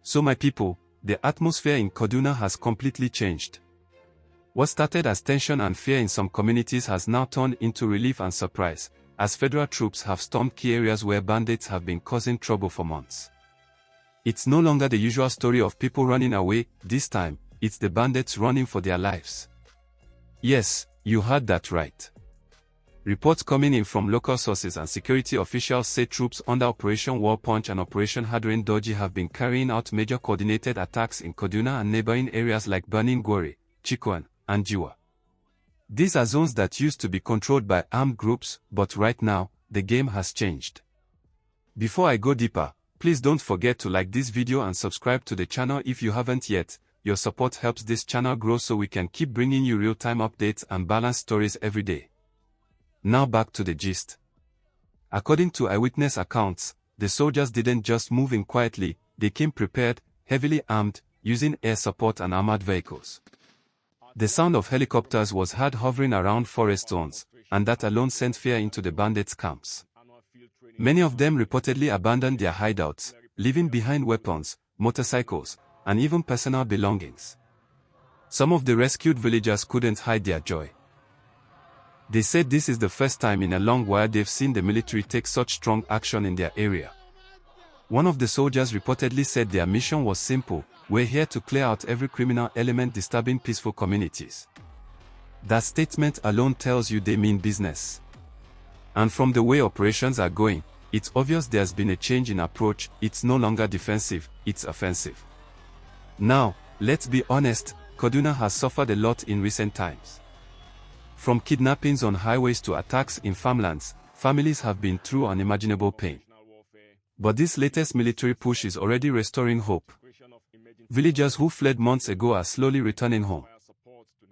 So my people, the atmosphere in Kaduna has completely changed. What started as tension and fear in some communities has now turned into relief and surprise, as federal troops have stormed key areas where bandits have been causing trouble for months. It's no longer the usual story of people running away. This time, it's the bandits running for their lives. Yes, you heard that right. Reports coming in from local sources and security officials say troops under Operation War Punch and Operation Hadrin Doji have been carrying out major coordinated attacks in Kaduna and neighboring areas like Birnin Gwari, Chikwan, and Jiwa. These are zones that used to be controlled by armed groups, but right now, the game has changed. Before I go deeper, please don't forget to like this video and subscribe to the channel if you haven't yet. Your support helps this channel grow so we can keep bringing you real-time updates and balanced stories every day. Now back to the gist. According to eyewitness accounts, the soldiers didn't just move in quietly, they came prepared, heavily armed, using air support and armored vehicles. The sound of helicopters was heard hovering around forest zones, and that alone sent fear into the bandits' camps. Many of them reportedly abandoned their hideouts, leaving behind weapons, motorcycles, and even personal belongings. Some of the rescued villagers couldn't hide their joy. They said this is the first time in a long while they've seen the military take such strong action in their area. One of the soldiers reportedly said their mission was simple: we're here to clear out every criminal element disturbing peaceful communities. That statement alone tells you they mean business. And from the way operations are going, it's obvious there's been a change in approach. It's no longer defensive, it's offensive. Now, let's be honest, Kaduna has suffered a lot in recent times. From kidnappings on highways to attacks in farmlands, families have been through unimaginable pain. But this latest military push is already restoring hope. Villagers who fled months ago are slowly returning home.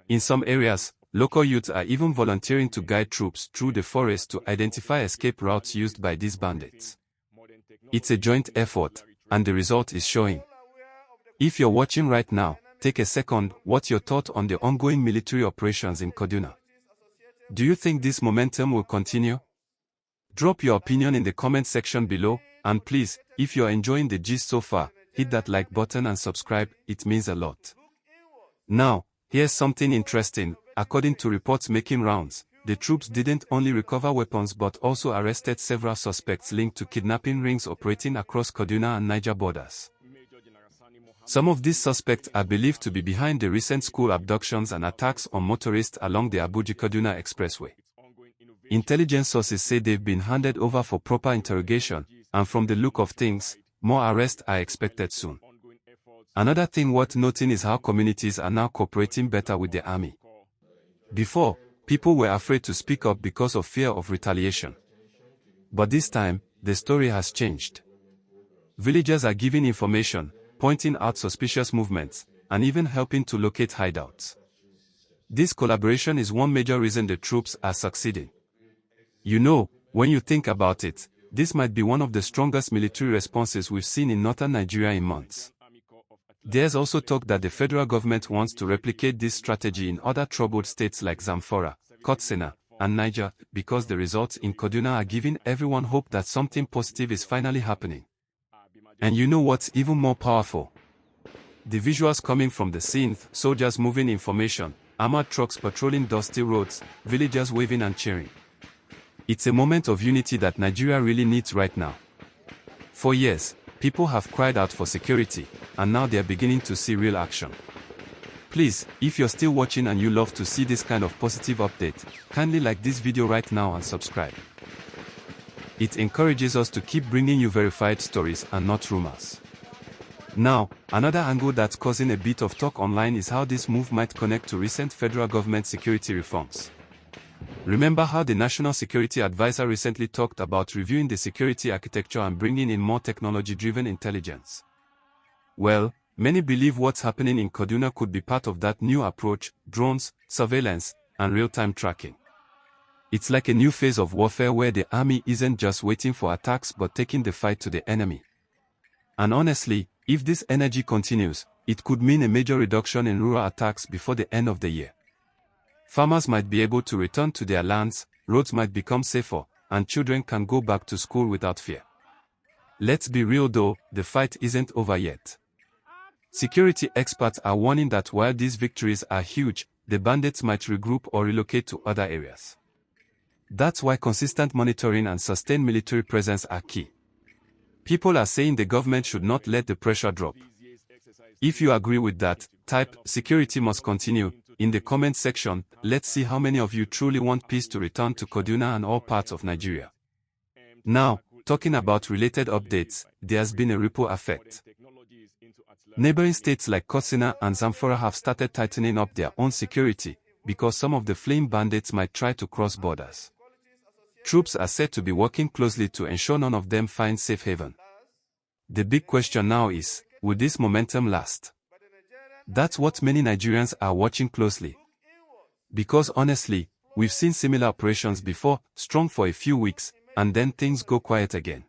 In some areas, local youths are even volunteering to guide troops through the forest to identify escape routes used by these bandits. It's a joint effort, and the result is showing. If you're watching right now, take a second. What's your thought on the ongoing military operations in Kaduna? Do you think this momentum will continue? Drop your opinion in the comment section below, and please, if you're enjoying the gist so far, hit that like button and subscribe, it means a lot. Now, here's something interesting. According to reports making rounds, the troops didn't only recover weapons but also arrested several suspects linked to kidnapping rings operating across Kaduna and Niger borders. Some of these suspects are believed to be behind the recent school abductions and attacks on motorists along the Abuja-Kaduna Expressway. Intelligence sources say they've been handed over for proper interrogation, and from the look of things, more arrests are expected soon. Another thing worth noting is how communities are now cooperating better with the army. Before, people were afraid to speak up because of fear of retaliation. But this time, the story has changed. Villagers are giving information, pointing out suspicious movements, and even helping to locate hideouts. This collaboration is one major reason the troops are succeeding. You know, when you think about it, this might be one of the strongest military responses we've seen in northern Nigeria in months. There's also talk that the federal government wants to replicate this strategy in other troubled states like Zamfara, Katsina, and Niger, because the results in Kaduna are giving everyone hope that something positive is finally happening. And you know what's even more powerful? The visuals coming from the scene: soldiers moving information, armored trucks patrolling dusty roads, villagers waving and cheering. It's a moment of unity that Nigeria really needs right now. For years, people have cried out for security, and now they're beginning to see real action. Please, if you're still watching and you love to see this kind of positive update, kindly like this video right now and subscribe. It encourages us to keep bringing you verified stories and not rumors. Now, another angle that's causing a bit of talk online is how this move might connect to recent federal government security reforms. Remember how the National Security Advisor recently talked about reviewing the security architecture and bringing in more technology-driven intelligence? Well, many believe what's happening in Kaduna could be part of that new approach: drones, surveillance, and real-time tracking. It's like a new phase of warfare where the army isn't just waiting for attacks but taking the fight to the enemy. And honestly, if this energy continues, it could mean a major reduction in rural attacks before the end of the year. Farmers might be able to return to their lands, roads might become safer, and children can go back to school without fear. Let's be real though, the fight isn't over yet. Security experts are warning that while these victories are huge, the bandits might regroup or relocate to other areas. That's why consistent monitoring and sustained military presence are key. People are saying the government should not let the pressure drop. If you agree with that, type "security must continue" in the comment section. Let's see how many of you truly want peace to return to Kaduna and all parts of Nigeria. Now, talking about related updates, there has been a ripple effect. Neighboring states like Katsina and Zamfara have started tightening up their own security, because some of the fleeing bandits might try to cross borders. Troops are said to be working closely to ensure none of them find safe haven. The big question now is, will this momentum last? That's what many Nigerians are watching closely. Because honestly, we've seen similar operations before, strong for a few weeks, and then things go quiet again.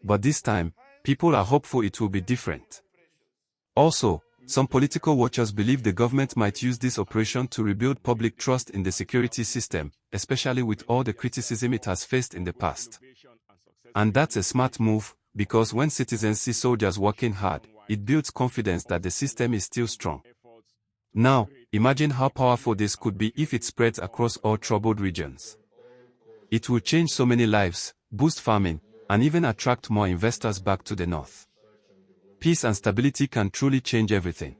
But this time, people are hopeful it will be different. Also, some political watchers believe the government might use this operation to rebuild public trust in the security system, especially with all the criticism it has faced in the past. And that's a smart move, because when citizens see soldiers working hard, it builds confidence that the system is still strong. Now, imagine how powerful this could be if it spreads across all troubled regions. It will change so many lives, boost farming, and even attract more investors back to the north. Peace and stability can truly change everything.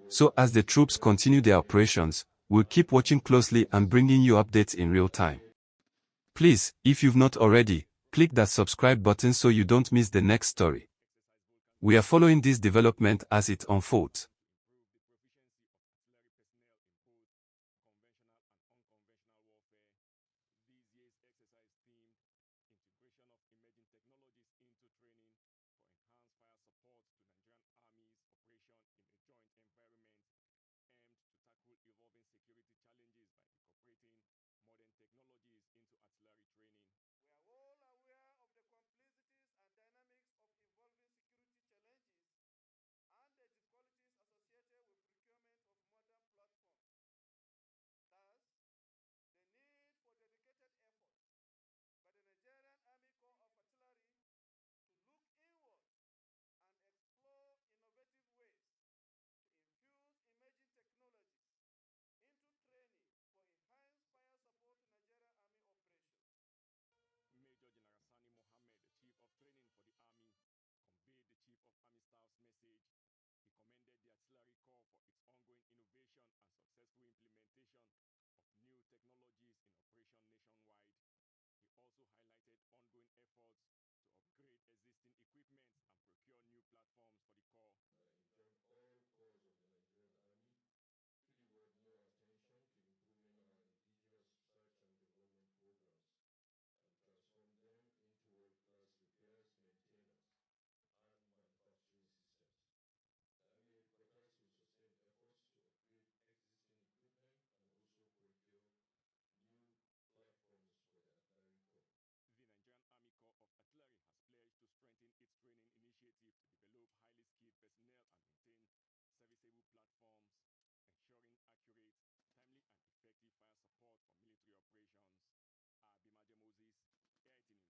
So as the troops continue their operations, we'll keep watching closely and bringing you updates in real time. Please, if you've not already, click that subscribe button so you don't miss the next story. We are following this development as it unfolds.